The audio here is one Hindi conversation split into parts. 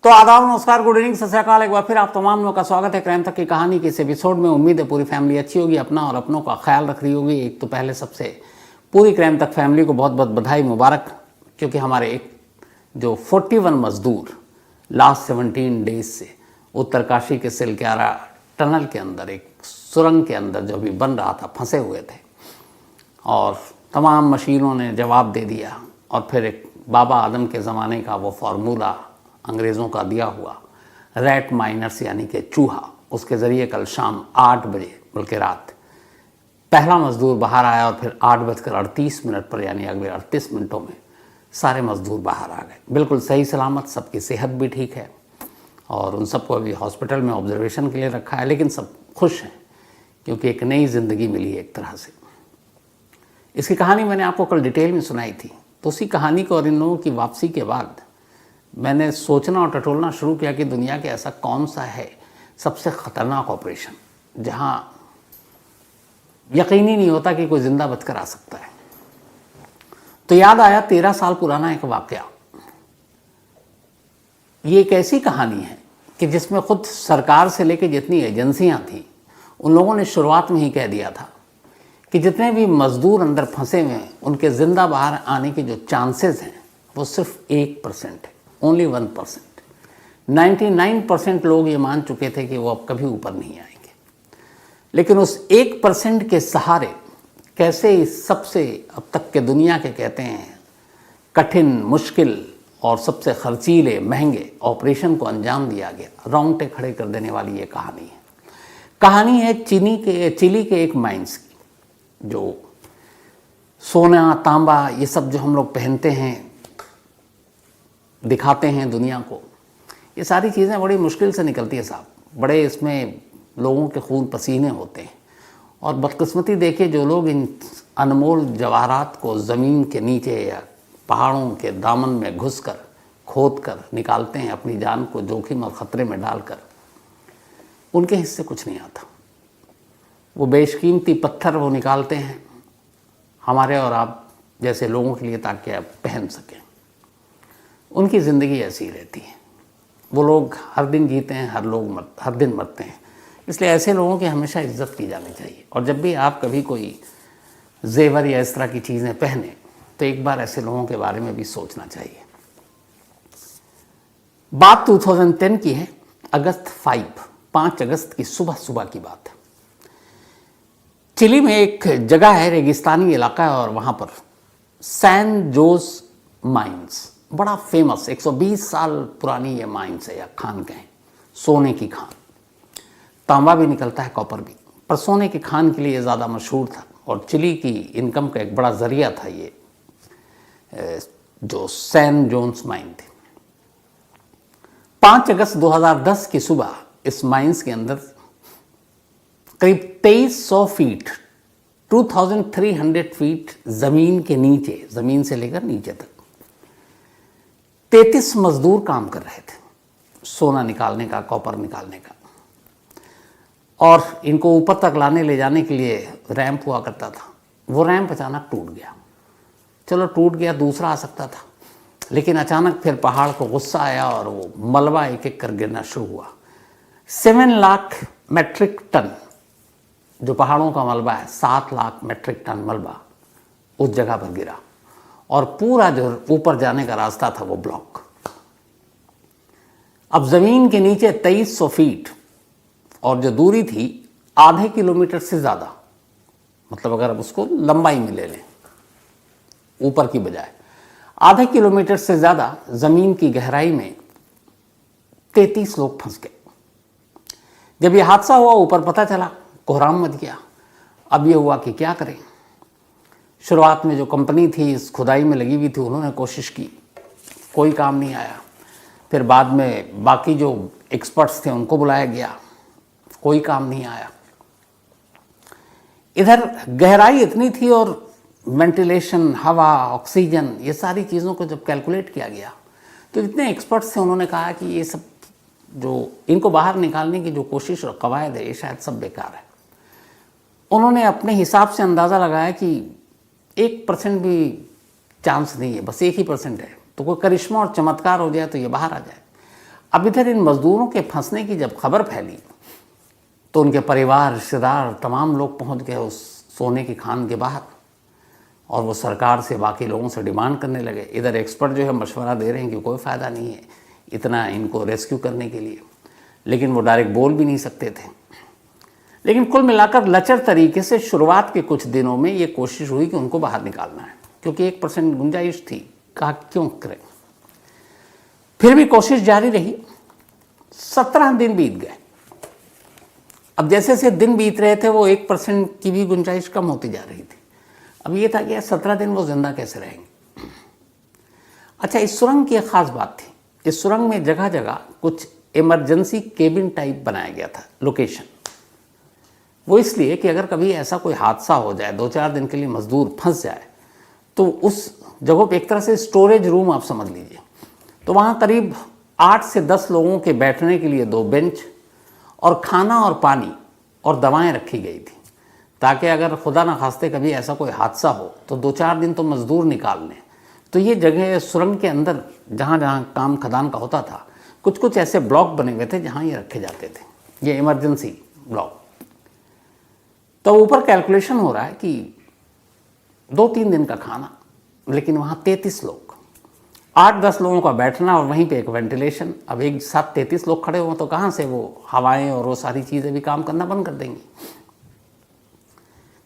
तो आदाब, नमस्कार, गुड इवनिंग, सत श्री अकाल। एक बार फिर आप तमाम लोगों का स्वागत है क्राइम तक की कहानी के इस एपिसोड में। उम्मीद है पूरी फैमिली अच्छी होगी, अपना और अपनों का ख्याल रख रही होगी। एक तो पहले सबसे पूरी क्राइम तक फैमिली को बहुत बहुत बधाई, मुबारक, क्योंकि हमारे एक जो 41 मजदूर लास्ट 17 डेज से उत्तरकाशी के सिलक्यारा टनल के अंदर, एक सुरंग के अंदर जो भी बन रहा था, फंसे हुए थे और तमाम मशीनों ने जवाब दे दिया। और फिर एक बाबा आदम के ज़माने का वो फार्मूला अंग्रेज़ों का दिया हुआ, रैट माइनर्स यानी कि चूहा, उसके ज़रिए कल शाम 8 बजे बल्कि रात पहला मज़दूर बाहर आया और फिर 8:38 पर यानी अगले 38 मिनटों में सारे मज़दूर बाहर आ गए, बिल्कुल सही सलामत। सबकी सेहत भी ठीक है और उन सबको अभी हॉस्पिटल में ऑब्जर्वेशन के लिए रखा है, लेकिन सब खुश हैं क्योंकि एक नई ज़िंदगी मिली है एक तरह से। इसकी कहानी मैंने आपको कल डिटेल में सुनाई थी, तो उसी कहानी को और इन लोगों की वापसी के बाद मैंने सोचना और टटोलना शुरू किया कि दुनिया के ऐसा कौन सा है सबसे ख़तरनाक ऑपरेशन जहां यकीन ही नहीं होता कि कोई ज़िंदा बचकर आ सकता है। तो याद आया 13 साल पुराना एक वाक़या। ये एक ऐसी कहानी है कि जिसमें खुद सरकार से लेकर जितनी एजेंसियां थीं उन लोगों ने शुरुआत में ही कह दिया था कि जितने भी मज़दूर अंदर फंसे हुए हैं उनके ज़िंदा बाहर आने के जो चांसेस हैं वो सिर्फ 1% है, ओनली 1%। 99% लोग ये मान चुके थे कि वो अब कभी ऊपर नहीं आएंगे, लेकिन उस 1% के सहारे कैसे इस सबसे अब तक के दुनिया के कहते हैं कठिन, मुश्किल और सबसे खर्चीले, महंगे ऑपरेशन को अंजाम दिया गया। रोंगटे खड़े कर देने वाली ये कहानी है चिली के एक माइंस की, जो सोना, तांबा, ये सब जो हम लोग पहनते हैं, दिखाते हैं दुनिया को, ये सारी चीज़ें बड़ी मुश्किल से निकलती है साहब। बड़े इसमें लोगों के खून पसीने होते हैं और बदकिस्मती देखिए जो लोग इन अनमोल जवाहरात को ज़मीन के नीचे या पहाड़ों के दामन में घुसकर खोद कर निकालते हैं, अपनी जान को जोखिम और ख़तरे में डालकर, उनके हिस्से कुछ नहीं आता। वो बेशकीमती पत्थर वो निकालते हैं हमारे और आप जैसे लोगों के लिए ताकि आप पहन सकें। उनकी ज़िंदगी ऐसी रहती है। वो लोग हर दिन जीते हैं, हर दिन मरते हैं। इसलिए ऐसे लोगों की हमेशा इज्जत की जानी चाहिए। और जब भी आप कभी कोई जेवर या इस तरह की चीज़ें पहने तो एक बार ऐसे लोगों के बारे में भी सोचना चाहिए। बात 2010 की है, अगस्त 5 अगस्त की सुबह की बात है। चिली में एक जगह है, रेगिस्तानी इलाका है, और वहाँ पर सैन जोस माइंस, बड़ा फेमस 120 साल पुरानी ये माइंस है या खान कहें, सोने की खान। तांबा भी निकलता है, कॉपर भी, पर सोने की खान के लिए ज़्यादा मशहूर था और चिली की इनकम का एक बड़ा ज़रिया था ये जो सैन जोन्स माइन थी। 5 अगस्त 2010 की सुबह इस माइंस के अंदर करीब 2300 फीट, 2300 फीट ज़मीन के नीचे, ज़मीन से लेकर नीचे तक 33 मजदूर काम कर रहे थे सोना निकालने का, कॉपर निकालने का। और इनको ऊपर तक लाने ले जाने के लिए रैंप हुआ करता था। वो रैंप अचानक टूट गया। चलो टूट गया, दूसरा आ सकता था, लेकिन अचानक फिर पहाड़ को गुस्सा आया और वो मलबा एक एक कर गिरना शुरू हुआ। 7 लाख मेट्रिक टन जो पहाड़ों का मलबा है, 7 लाख मेट्रिक टन मलबा उस जगह पर गिरा और पूरा जो ऊपर जाने का रास्ता था वो ब्लॉक। अब ज़मीन के नीचे 2300 फीट और जो दूरी थी आधे किलोमीटर से ज़्यादा, मतलब अगर अब उसको लंबाई में ले लें ऊपर की बजाय, आधे किलोमीटर से ज़्यादा ज़मीन की गहराई में 33 लोग फंस गए। जब यह हादसा हुआ, ऊपर पता चला, कोहराम मच गया। अब ये हुआ कि क्या करें। शुरुआत में जो कंपनी थी इस खुदाई में लगी हुई थी, उन्होंने कोशिश की, कोई काम नहीं आया। फिर बाद में बाकी जो एक्सपर्ट्स थे उनको बुलाया गया, कोई काम नहीं आया। इधर गहराई इतनी थी और वेंटिलेशन, हवा, ऑक्सीजन, ये सारी चीज़ों को जब कैलकुलेट किया गया तो जितने एक्सपर्ट्स थे उन्होंने कहा कि ये सब जो इनको बाहर निकालने की जो कोशिश और कवायद है ये शायद सब बेकार है। उन्होंने अपने हिसाब से अंदाज़ा लगाया कि 1% भी चांस नहीं है, बस 1% है, तो कोई करिश्मा और चमत्कार हो जाए तो ये बाहर आ जाए। अब इधर इन मजदूरों के फंसने की जब खबर फैली तो उनके परिवार, रिश्तेदार, तमाम लोग पहुंच गए उस सोने की खान के बाहर और वो सरकार से, बाकी लोगों से डिमांड करने लगे। इधर एक्सपर्ट जो है मशवरा दे रहे हैं कि कोई फ़ायदा नहीं है इतना इनको रेस्क्यू करने के लिए, लेकिन वो डायरेक्ट बोल भी नहीं सकते थे। लेकिन कुल मिलाकर लचर तरीके से शुरुआत के कुछ दिनों में ये कोशिश हुई कि उनको बाहर निकालना है, क्योंकि 1% गुंजाइश थी। कहा क्यों करें, फिर भी कोशिश जारी रही। 17 दिन बीत गए। अब जैसे जैसे दिन बीत रहे थे वो 1% की भी गुंजाइश कम होती जा रही थी। अब ये था कि 17 दिन वो जिंदा कैसे रहेंगे। अच्छा, इस सुरंग की एक खास बात थी। इस सुरंग में जगह जगह कुछ इमरजेंसी केबिन टाइप बनाया गया था, लोकेशन। वो इसलिए कि अगर कभी ऐसा कोई हादसा हो जाए, 2-4 दिन के लिए मजदूर फंस जाए, तो उस जगह पे एक तरह से स्टोरेज रूम आप समझ लीजिए। तो वहाँ करीब 8 से 10 लोगों के बैठने के लिए 2 बेंच और खाना और पानी और दवाएं रखी गई थी, ताकि अगर खुदा न खास्ते कभी ऐसा कोई हादसा हो तो 2-4 दिन तो मजदूर निकाल लें। तो ये जगह सुरंग के अंदर जहाँ जहाँ काम खदान का होता था, कुछ कुछ ऐसे ब्लॉक बने हुए थे जहाँ ये रखे जाते थे, ये इमरजेंसी ब्लॉक। तो ऊपर कैलकुलेशन हो रहा है कि 2-3 दिन का खाना, लेकिन वहाँ 33 लोग, 8-10 लोगों का बैठना और वहीं पे एक वेंटिलेशन। अब एक साथ 33 लोग खड़े हों तो कहाँ से वो हवाएं और वो सारी चीज़ें भी काम करना बंद कर देंगी।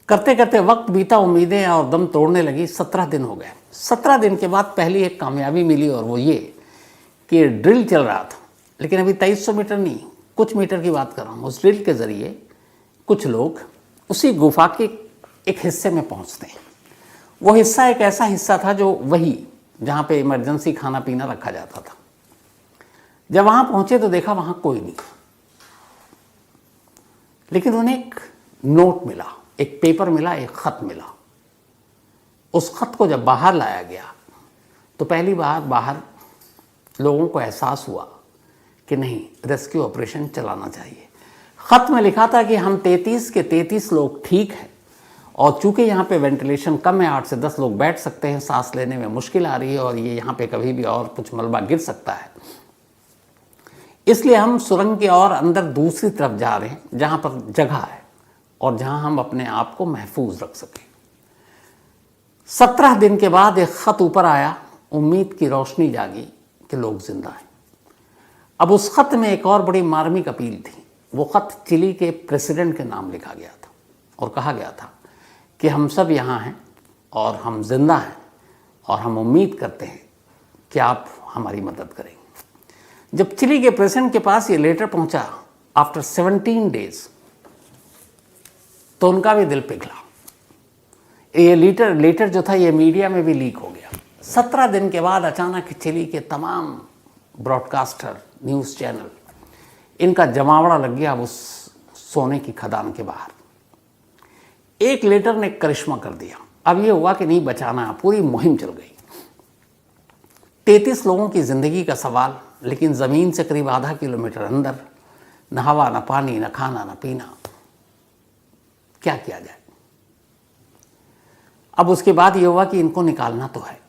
करते करते वक्त बीता, उम्मीदें और दम तोड़ने लगी। 17 दिन हो गए। 17 दिन के बाद पहली एक कामयाबी मिली, और वो ये कि ड्रिल चल रहा था, लेकिन अभी 2300 मीटर नहीं, कुछ मीटर की बात कर रहा हूँ। उस ड्रिल के ज़रिए कुछ लोग उसी गुफा के एक हिस्से में पहुँचते हैं। वो हिस्सा एक ऐसा हिस्सा था जो वही जहाँ पे इमरजेंसी खाना पीना रखा जाता था। जब वहाँ पहुँचे तो देखा वहाँ कोई नहीं, लेकिन उन्हें एक नोट मिला, एक पेपर मिला, एक ख़त मिला। उस ख़त को जब बाहर लाया गया तो पहली बार बाहर लोगों को एहसास हुआ कि नहीं, रेस्क्यू ऑपरेशन चलाना चाहिए। ख़त में लिखा था कि हम 33 के 33 लोग ठीक हैं, और चूंकि यहाँ पे वेंटिलेशन कम है, 8 से 10 लोग बैठ सकते हैं, सांस लेने में मुश्किल आ रही है और ये यहाँ पे कभी भी और कुछ मलबा गिर सकता है, इसलिए हम सुरंग के और अंदर दूसरी तरफ जा रहे हैं जहाँ पर जगह है और जहाँ हम अपने आप को महफूज रख सकें। 17 दिन के बाद एक ख़त ऊपर आया, उम्मीद की रोशनी जागी कि लोग जिंदा हैं। अब उस ख़त में एक और बड़ी मार्मिक अपील थी। वो ख़त चिली के प्रेसिडेंट के नाम लिखा गया था और कहा गया था कि हम सब यहाँ हैं और हम जिंदा हैं और हम उम्मीद करते हैं कि आप हमारी मदद करेंगे। जब चिली के प्रेसिडेंट के पास ये लेटर पहुंचा आफ्टर 17 डेज, तो उनका भी दिल पिघला। ये लेटर जो था ये मीडिया में भी लीक हो गया। 17 दिन के बाद अचानक चिली के तमाम ब्रॉडकास्टर, न्यूज़ चैनल, इनका जमावड़ा लग गया उस सोने की खदान के बाहर। एक लेटर ने करिश्मा कर दिया। अब ये हुआ कि नहीं बचाना, पूरी मुहिम चल गई। 33 लोगों की ज़िंदगी का सवाल, लेकिन ज़मीन से करीब आधा किलोमीटर अंदर, न हवा, न पानी, न खाना, न पीना। क्या किया जाए? अब उसके बाद ये हुआ कि इनको निकालना तो है।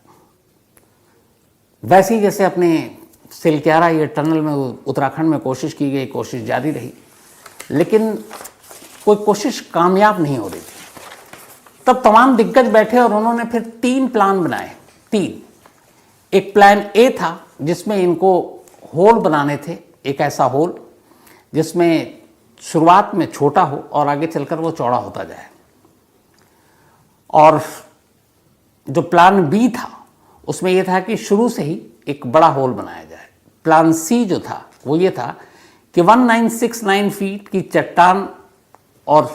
वैसे ही जैसे अपने सिलक्यारा ये टनल में उत्तराखंड में कोशिश की गई, कोशिश जारी रही, लेकिन कोई कोशिश कामयाब नहीं हो रही थी। तब तमाम दिग्गज बैठे और उन्होंने फिर 3 प्लान बनाए। 3। एक प्लान ए था जिसमें इनको होल बनाने थे, एक ऐसा होल जिसमें शुरुआत में छोटा हो और आगे चलकर वो चौड़ा होता जाए। और जो प्लान बी था उसमें यह था कि शुरू से ही एक बड़ा होल बनाया जाए। प्लान सी जो था वो ये था कि 1969 फीट की चट्टान और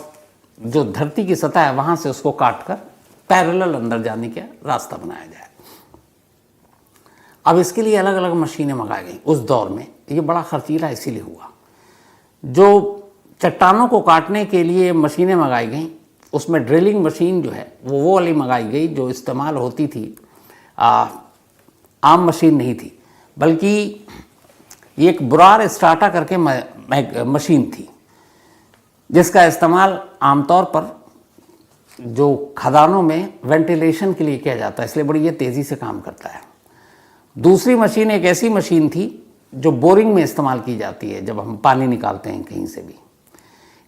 जो धरती की सतह है वहां से उसको काटकर पैरेलल अंदर जाने का रास्ता बनाया जाए। अब इसके लिए अलग अलग मशीनें मंगाई गई। उस दौर में ये बड़ा खर्चीला इसीलिए हुआ। जो चट्टानों को काटने के लिए मशीनें मंगाई गई, उसमें ड्रिलिंग मशीन जो है वो वाली मंगाई गई जो इस्तेमाल होती थी, आम मशीन नहीं थी, बल्कि ये एक बुरार स्टार्टा करके मशीन थी जिसका इस्तेमाल आमतौर पर जो खदानों में वेंटिलेशन के लिए किया जाता है, इसलिए बड़ी ये तेज़ी से काम करता है। दूसरी मशीन एक ऐसी मशीन थी जो बोरिंग में इस्तेमाल की जाती है जब हम पानी निकालते हैं कहीं से भी।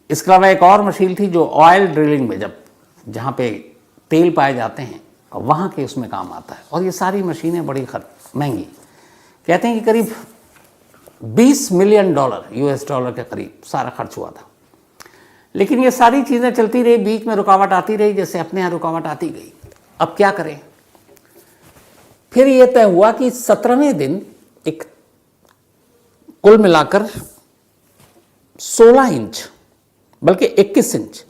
इसके अलावा एक और मशीन थी जो ऑयल ड्रिलिंग में, जब जहाँ पे तेल पाए जाते हैं वहाँ के उसमें काम आता है। और ये सारी मशीनें बड़ी महंगी, कहते हैं कि करीब $20 मिलियन US डॉलर के करीब सारा खर्च हुआ था। लेकिन ये सारी चीज़ें चलती रही, बीच में रुकावट आती रही, जैसे अपने यहाँ रुकावट आती गई। अब क्या करें? फिर ये तय हुआ कि 17वें दिन एक कुल मिलाकर 16 इंच, बल्कि 21 इंच,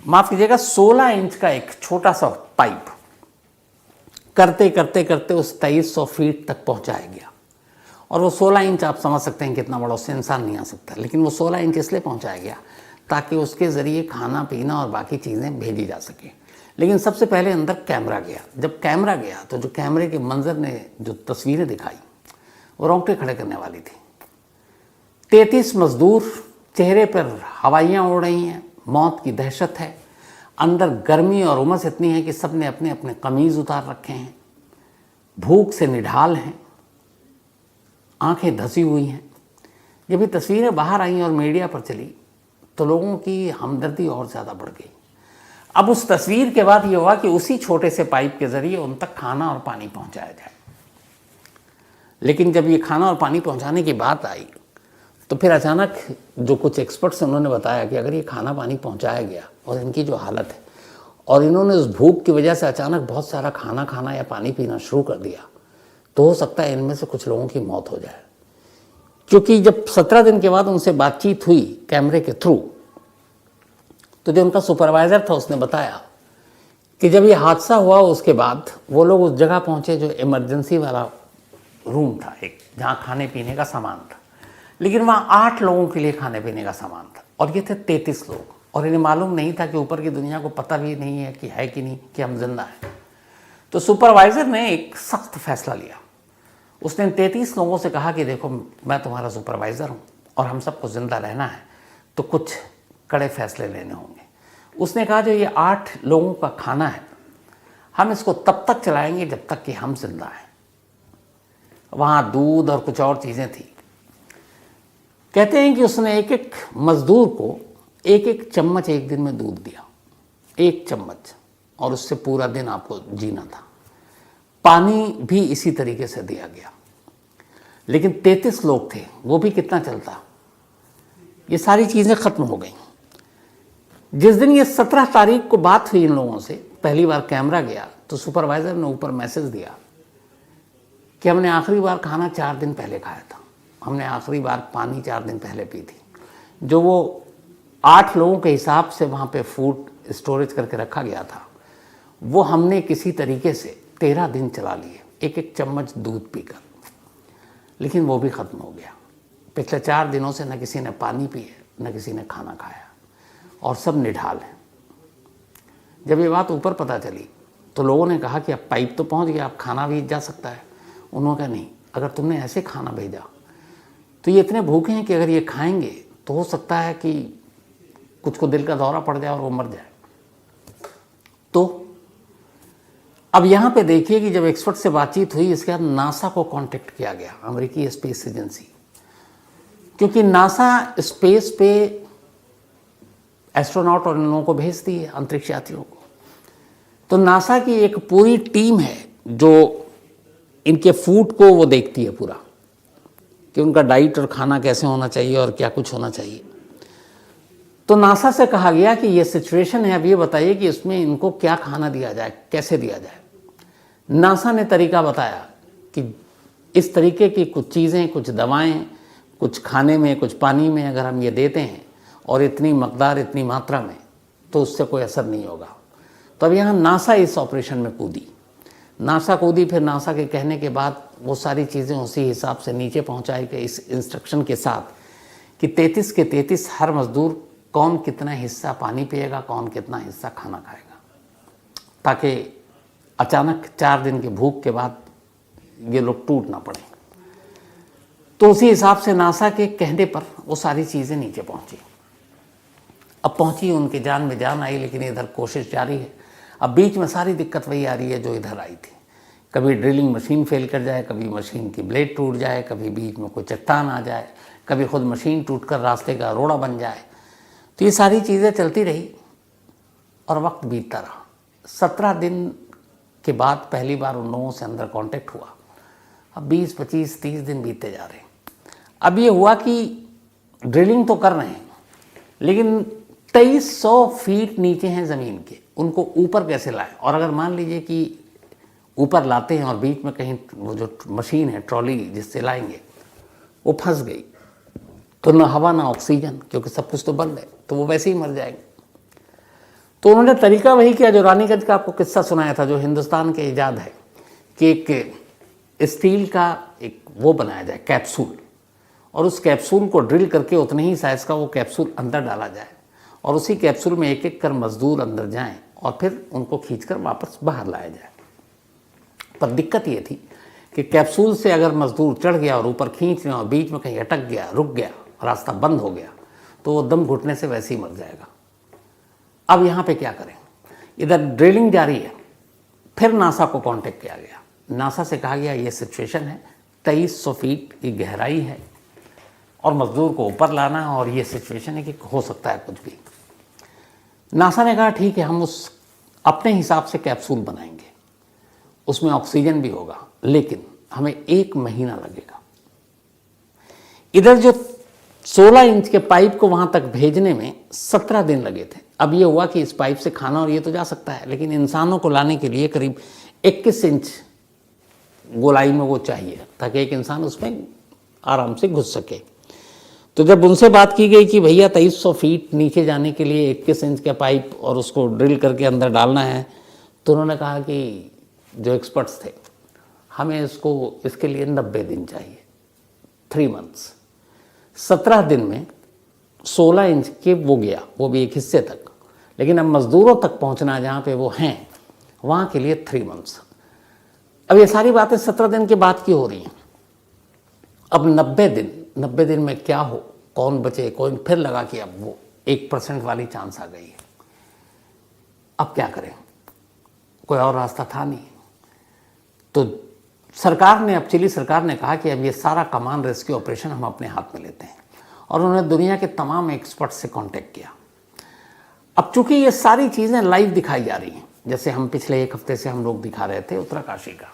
माफ कीजिएगा 16 इंच का एक छोटा सा पाइप करते करते करते उस 2300 फीट तक पहुंचाया गया। और वो 16 इंच आप समझ सकते हैं कितना बड़ा, उससे इंसान नहीं आ सकता। लेकिन वो 16 इंच इसलिए पहुंचाया गया ताकि उसके ज़रिए खाना पीना और बाकी चीज़ें भेजी जा सके। लेकिन सबसे पहले अंदर कैमरा गया। जब कैमरा गया तो जो कैमरे के मंजर ने जो तस्वीरें दिखाई वो रोंगटे खड़े करने वाली थी। 33 मजदूर, चेहरे पर हवाइयाँ उड़ रही हैं, मौत की दहशत है, अंदर गर्मी और उमस इतनी है कि सब ने अपने अपने कमीज़ उतार रखे हैं, भूख से निढाल हैं, आंखें धसी हुई हैं। जब ये तस्वीरें बाहर आई और मीडिया पर चली तो लोगों की हमदर्दी और ज़्यादा बढ़ गई। अब उस तस्वीर के बाद ये हुआ कि उसी छोटे से पाइप के ज़रिए उन तक खाना और पानी पहुंचाया जाए। लेकिन जब ये खाना और पानी पहुंचाने की बात आई तो फिर अचानक जो कुछ एक्सपर्ट्स उन्होंने बताया कि अगर ये खाना पानी पहुंचाया गया और इनकी जो हालत है और इन्होंने उस भूख की वजह से अचानक बहुत सारा खाना खाना या पानी पीना शुरू कर दिया तो हो सकता है इनमें से कुछ लोगों की मौत हो जाए। क्योंकि जब 17 दिन के बाद उनसे बातचीत हुई कैमरे के थ्रू तो जो उनका सुपरवाइज़र था उसने बताया कि जब ये हादसा हुआ उसके बाद वो लोग उस जगह पहुंचे जो इमरजेंसी वाला रूम था, एक जहाँ खाने पीने का सामान था। लेकिन वहाँ 8 लोगों के लिए खाने पीने का सामान था और ये थे 33 लोग। और इन्हें मालूम नहीं था कि ऊपर की दुनिया को पता भी नहीं है कि नहीं कि हम जिंदा हैं। तो सुपरवाइज़र ने एक सख्त फैसला लिया। उसने 33 लोगों से कहा कि देखो मैं तुम्हारा सुपरवाइज़र हूँ और हम सबको ज़िंदा रहना है तो कुछ कड़े फैसले लेने होंगे। उसने कहा जो ये 8 लोगों का खाना है हम इसको तब तक चलाएंगे जब तक कि हम जिंदा हैं। वहाँ दूध और कुछ और चीज़ें थी। कहते हैं कि उसने एक एक मज़दूर को एक एक चम्मच एक दिन में दूध दिया, 1 चम्मच, और उससे पूरा दिन आपको जीना था। पानी भी इसी तरीके से दिया गया। लेकिन 33 लोग थे, वो भी कितना चलता। ये सारी चीज़ें ख़त्म हो गई। जिस दिन ये 17 तारीख को बात हुई इन लोगों से, पहली बार कैमरा गया तो सुपरवाइज़र ने ऊपर मैसेज दिया कि हमने आखिरी बार खाना 4 दिन पहले खाया था, हमने आखिरी बार पानी 4 दिन पहले पी थी। जो वो 8 लोगों के हिसाब से वहाँ पे फूड स्टोरेज करके रखा गया था वो हमने किसी तरीके से 13 दिन चला लिए, एक एक चम्मच दूध पीकर। लेकिन वो भी ख़त्म हो गया। पिछले 4 दिनों से न किसी ने पानी पिए न किसी ने खाना खाया और सब निढाल हैं। जब ये बात ऊपर पता चली तो लोगों ने कहा कि अब पाइप तो पहुंच गया, अब खाना भी जा सकता है। उन्होंने कहा नहीं, अगर तुमने ऐसे खाना भेजा तो ये इतने भूखे हैं कि अगर ये खाएंगे तो हो सकता है कि कुछ को दिल का दौरा पड़ जाए और वो मर जाए। तो अब यहाँ पे देखिए कि जब एक्सपर्ट से बातचीत हुई इसके बाद नासा को कांटेक्ट किया गया, अमेरिकी स्पेस एजेंसी, क्योंकि नासा स्पेस पे एस्ट्रोनॉट और इन लोगों को भेजती है, अंतरिक्ष यात्रियों को। तो नासा की एक पूरी टीम है जो इनके फूड को वो देखती है पूरा, कि उनका डाइट और खाना कैसे होना चाहिए और क्या कुछ होना चाहिए। तो नासा से कहा गया कि ये सिचुएशन है, अब ये बताइए कि इसमें इनको क्या खाना दिया जाए, कैसे दिया जाए। नासा ने तरीका बताया कि इस तरीके की कुछ चीज़ें, कुछ दवाएं, कुछ खाने में, कुछ पानी में अगर हम ये देते हैं और इतनी मकदार, इतनी मात्रा में, तो उससे कोई असर नहीं होगा। तो अब यहाँ नासा इस ऑपरेशन में कूदी। नासा कूदी, फिर नासा के कहने के बाद वो सारी चीज़ें उसी हिसाब से नीचे पहुँचाई गई इस इंस्ट्रक्शन के साथ कि 33 के 33 हर मज़दूर कौन कितना हिस्सा पानी पिएगा, कौन कितना हिस्सा खाना खाएगा, ताकि अचानक 4 दिन की भूख के बाद ये लोग टूट ना पड़े। तो उसी हिसाब से नासा के कहने पर वो सारी चीज़ें नीचे पहुंची। अब पहुंची, उनकी जान में जान आई, लेकिन इधर कोशिश जारी है। अब बीच में सारी दिक्कत वही आ रही है जो इधर आई थी। कभी ड्रिलिंग मशीन फेल कर जाए, कभी मशीन की ब्लेड टूट जाए, कभी बीच में कोई चट्टान आ जाए, कभी खुद मशीन टूटकर रास्ते का रोड़ा बन जाए। तो ये सारी चीज़ें चलती रही और वक्त बीतता रहा। 17 दिन के बाद पहली बार उन लोगों से अंदर कांटेक्ट हुआ। अब 20, 25, 30 दिन बीतते जा रहे हैं। अब ये हुआ कि ड्रिलिंग तो कर रहे हैं, लेकिन 2300 फीट नीचे हैं ज़मीन के, उनको ऊपर कैसे लाएं? और अगर मान लीजिए कि ऊपर लाते हैं और बीच में कहीं वो जो मशीन है, ट्रॉली जिससे लाएंगे, वो फंस गई, तो ना हवा ना ऑक्सीजन, क्योंकि सब कुछ तो बंद है, तो वो वैसे ही मर जाएंगे। तो उन्होंने तरीका वही किया जो रानीगंज का आपको किस्सा सुनाया था, जो हिंदुस्तान के ईजाद है, कि एक स्टील का एक वो बनाया जाए कैप्सूल, और उस कैप्सूल को ड्रिल करके उतने ही साइज़ का वो कैप्सूल अंदर डाला जाए, और उसी कैप्सूल में एक एक कर मजदूर अंदर जाएं और फिर उनको खींचकर वापस बाहर लाया जाए। पर दिक्कत ये थी कि कैप्सूल से अगर मजदूर चढ़ गया और ऊपर खींच रहे और बीच में कहीं अटक गया, रुक गया, रास्ता बंद हो गया, तो वो दम घुटने से वैसे ही मर जाएगा। अब यहाँ पे क्या करें? इधर ड्रिलिंग जारी है। फिर नासा को कांटेक्ट किया गया। नासा से कहा गया ये सिचुएशन है, 2300 फीट की गहराई है और मजदूर को ऊपर लाना है, और ये सिचुएशन है कि हो सकता है कुछ भी। नासा ने कहा ठीक है, हम उस अपने हिसाब से कैप्सूल बनाएंगे, उसमें ऑक्सीजन भी होगा, लेकिन हमें 1 महीना लगेगा। इधर जो 16 इंच के पाइप को वहां तक भेजने में 17 दिन लगे थे। अब ये हुआ कि इस पाइप से खाना और ये तो जा सकता है, लेकिन इंसानों को लाने के लिए करीब 21 इंच गोलाई में वो चाहिए, ताकि एक इंसान उसमें आराम से घुस सके। तो जब उनसे बात की गई कि भैया 2300 फीट नीचे जाने के लिए 21 इंच का पाइप और उसको ड्रिल करके अंदर डालना है, तो उन्होंने कहा कि जो एक्सपर्ट्स थे, हमें इसके लिए 90 दिन चाहिए, 3 मंथ्स। 17 दिन में 16 इंच के वो गया, वो भी एक हिस्से तक, लेकिन अब मजदूरों तक पहुंचना जहाँ पे वो हैं, वहाँ के लिए 3 मंथ्स। अब ये सारी बातें 17 दिन के बाद की हो रही हैं। अब 90 दिन में क्या हो, कौन बचे, कौन, फिर लगा कि अब वो 1% वाली चांस आ गई है। अब क्या करें? कोई और रास्ता था नहीं। तो सरकार ने, अब चिली सरकार ने कहा कि अब ये सारा कमान रेस्क्यू ऑपरेशन हम अपने हाथ में लेते हैं, और उन्होंने दुनिया के तमाम एक्सपर्ट से कांटेक्ट किया। अब चूंकि ये सारी चीज़ें लाइव दिखाई जा रही हैं, जैसे हम पिछले 1 हफ्ते से हम लोग दिखा रहे थे उत्तरकाशी का,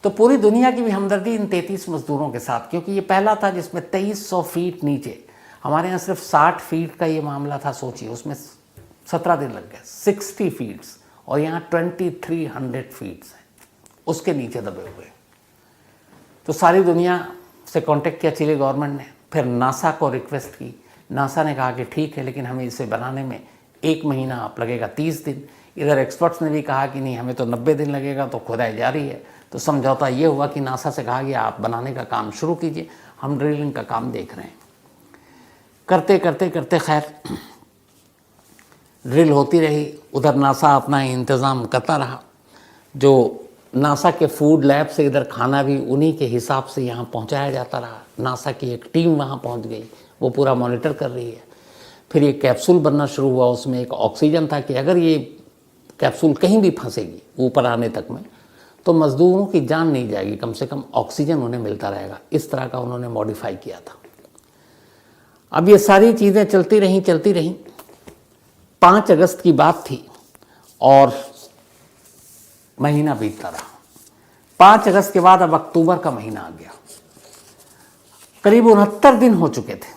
तो पूरी दुनिया की भी हमदर्दी इन 33 मजदूरों के साथ, क्योंकि ये पहला था जिसमें 2300 फीट नीचे, हमारे यहाँ सिर्फ 60 फीट का ये मामला था, सोचिए, उसमें 17 दिन लग गए। 60 फीट्स, और यहाँ 2300 फीट्स हैं, उसके नीचे दबे हुए। तो सारी दुनिया से कांटेक्ट किया चिली गवर्नमेंट ने, फिर नासा को रिक्वेस्ट की। नासा ने कहा कि ठीक है, लेकिन हमें इसे बनाने में 1 महीना आप लगेगा, 30 दिन। इधर एक्सपर्ट्स ने भी कहा कि नहीं, हमें तो 90 दिन लगेगा, तो खुदाई जारी है। तो समझौता ये हुआ कि नासा से कहा गया आप बनाने का काम शुरू कीजिए, हम ड्रिलिंग का काम देख रहे हैं। करते करते करते खैर ड्रिल होती रही, उधर नासा अपना इंतज़ाम करता रहा। जो नासा के फूड लैब से इधर खाना भी उन्हीं के हिसाब से यहाँ पहुँचाया जाता रहा। नासा की एक टीम वहाँ पहुँच गई, वो पूरा मॉनिटर कर रही है। फिर ये कैप्सूल बनना शुरू हुआ, उसमें एक ऑक्सीजन था कि अगर ये कैप्सूल कहीं भी फंसेगी ऊपर आने तक में, तो मजदूरों की जान नहीं जाएगी, कम से कम ऑक्सीजन उन्हें मिलता रहेगा। इस तरह का उन्होंने मॉडिफाई किया था। अब ये सारी चीज़ें चलती रहीं। 5 अगस्त की बात थी और महीना बीतता रहा। 5 अगस्त के बाद अब अक्टूबर का महीना आ गया। करीब 69 दिन हो चुके थे।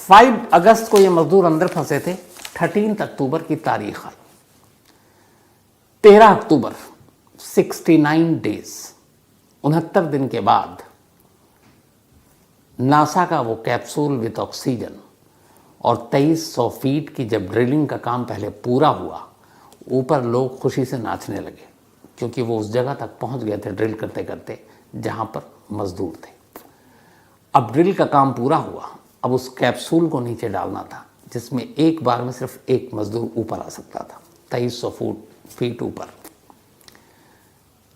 5 अगस्त को ये मजदूर अंदर फंसे थे। 13 अक्टूबर की तारीख आई। 13 अक्टूबर, 69 डेज, 69 दिन के बाद नासा का वो कैप्सूल विद ऑक्सीजन और 2300 फीट की जब ड्रिलिंग का काम पहले पूरा हुआ, ऊपर लोग खुशी से नाचने लगे, क्योंकि वो उस जगह तक पहुंच गए थे ड्रिल करते करते जहां पर मजदूर थे। अब ड्रिल का काम पूरा हुआ, अब उस कैप्सूल को नीचे डालना था, जिसमें एक बार में सिर्फ एक मजदूर ऊपर आ सकता था, 2300 फीट ऊपर।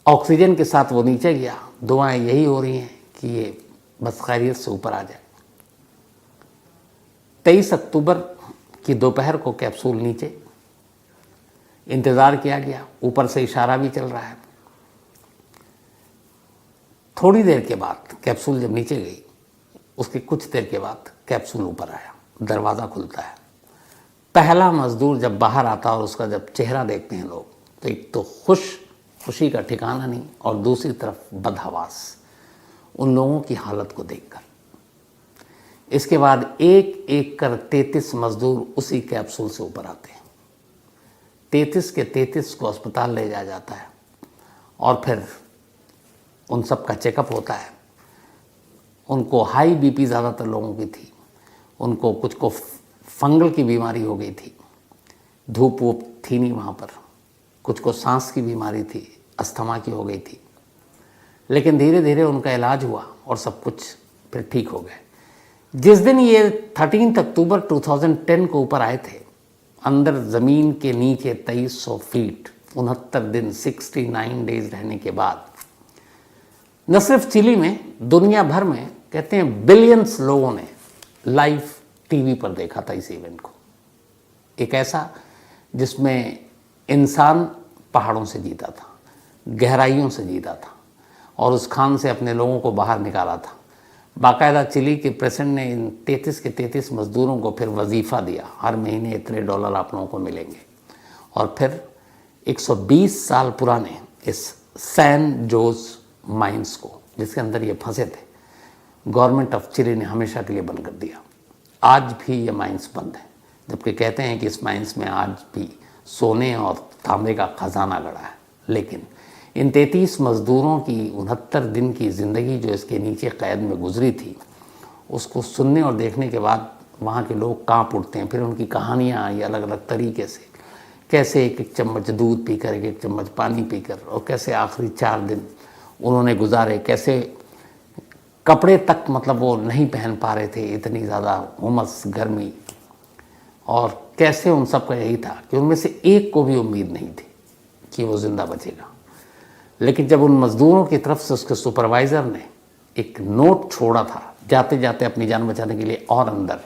ऑक्सीजन के साथ वो नीचे गया। दुआएं यही हो रही हैं कि ये बस खैरियत से ऊपर आ जाए। 23 अक्टूबर की दोपहर को कैप्सूल नीचे, इंतज़ार किया गया, ऊपर से इशारा भी चल रहा है। थोड़ी देर के बाद कैप्सूल जब नीचे गई, उसके कुछ देर के बाद कैप्सूल ऊपर आया, दरवाज़ा खुलता है। पहला मजदूर जब बाहर आता और उसका जब चेहरा देखते हैं लोग, तो एक तो खुशी का ठिकाना नहीं, और दूसरी तरफ बदहवास उन लोगों की हालत को देखकर। इसके बाद एक एक कर 33 मजदूर उसी कैप्सूल से ऊपर आते हैं। 33 के 33 को अस्पताल ले जाया जाता है और फिर उन सब का चेकअप होता है। उनको हाई बीपी ज़्यादातर लोगों की थी, उनको कुछ को फंगल की बीमारी हो गई थी, धूप वूप थी नहीं वहाँ पर, कुछ को सांस की बीमारी थी, अस्थमा की हो गई थी। लेकिन धीरे धीरे उनका इलाज हुआ और सब कुछ फिर ठीक हो गए। जिस दिन ये 13 अक्टूबर 2010 को ऊपर आए थे, अंदर ज़मीन के नीचे 2300 फीट 69 दिन 69 डेज रहने के बाद, न सिर्फ चिली में, दुनिया भर में कहते हैं बिलियंस लोगों ने लाइव टीवी पर देखा था इस इवेंट को। एक ऐसा जिसमें इंसान पहाड़ों से जीता था, गहराइयों से जीता था और उस खान से अपने लोगों को बाहर निकाला था। बाकायदा चिली के प्रेसिडेंट ने इन 33 के 33 मज़दूरों को फिर वजीफ़ा दिया, हर महीने इतने डॉलर आप लोगों को मिलेंगे। और फिर 120 साल पुराने इस सैन जोस माइंस को, जिसके अंदर ये फंसे थे, गवर्नमेंट ऑफ चिली ने हमेशा के लिए बंद कर दिया। आज भी ये माइंस बंद है, जबकि कहते हैं कि इस माइंस में आज भी सोने और तांबे का खजाना गड़ा है। लेकिन इन 33 मज़दूरों की 69 दिन की ज़िंदगी जो इसके नीचे कैद में गुजरी थी, उसको सुनने और देखने के बाद वहाँ के लोग कांप उठते हैं। फिर उनकी कहानियाँ आई अलग अलग तरीके से, कैसे एक एक चम्मच दूध पीकर, एक एक चम्मच पानी पीकर, और कैसे आखिरी 4 दिन उन्होंने गुजारे, कैसे कपड़े तक मतलब वो नहीं पहन पा रहे थे, इतनी ज़्यादा उमस गर्मी, और कैसे उन सब का यही था कि उनमें से एक को भी उम्मीद नहीं थी कि वो ज़िंदा बचेगा। लेकिन जब उन मज़दूरों की तरफ से उसके सुपरवाइज़र ने एक नोट छोड़ा था जाते जाते अपनी जान बचाने के लिए, और अंदर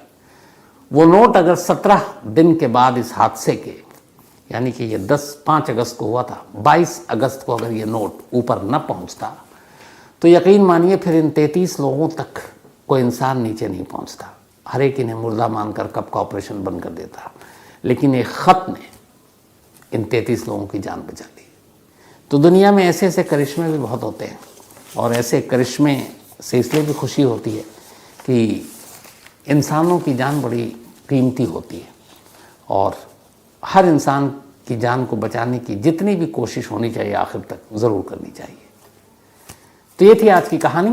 वो नोट अगर 17 दिन के बाद इस हादसे के, यानी कि ये 5 अगस्त को हुआ था, 22 अगस्त को अगर ये नोट ऊपर न पहुंचता तो यकीन मानिए फिर इन 33 लोगों तक कोई इंसान नीचे नहीं पहुंचता। हर एक इन्हें मुर्दा मानकर कब का ऑपरेशन बंद कर देता। लेकिन एक ख़त ने इन 33 लोगों की जान बचा ली। तो दुनिया में ऐसे ऐसे करिश्मे भी बहुत होते हैं, और ऐसे करिश्मे से इसलिए भी खुशी होती है कि इंसानों की जान बड़ी कीमती होती है, और हर इंसान की जान को बचाने की जितनी भी कोशिश होनी चाहिए आखिर तक ज़रूर करनी चाहिए। तो ये थी आज की कहानी।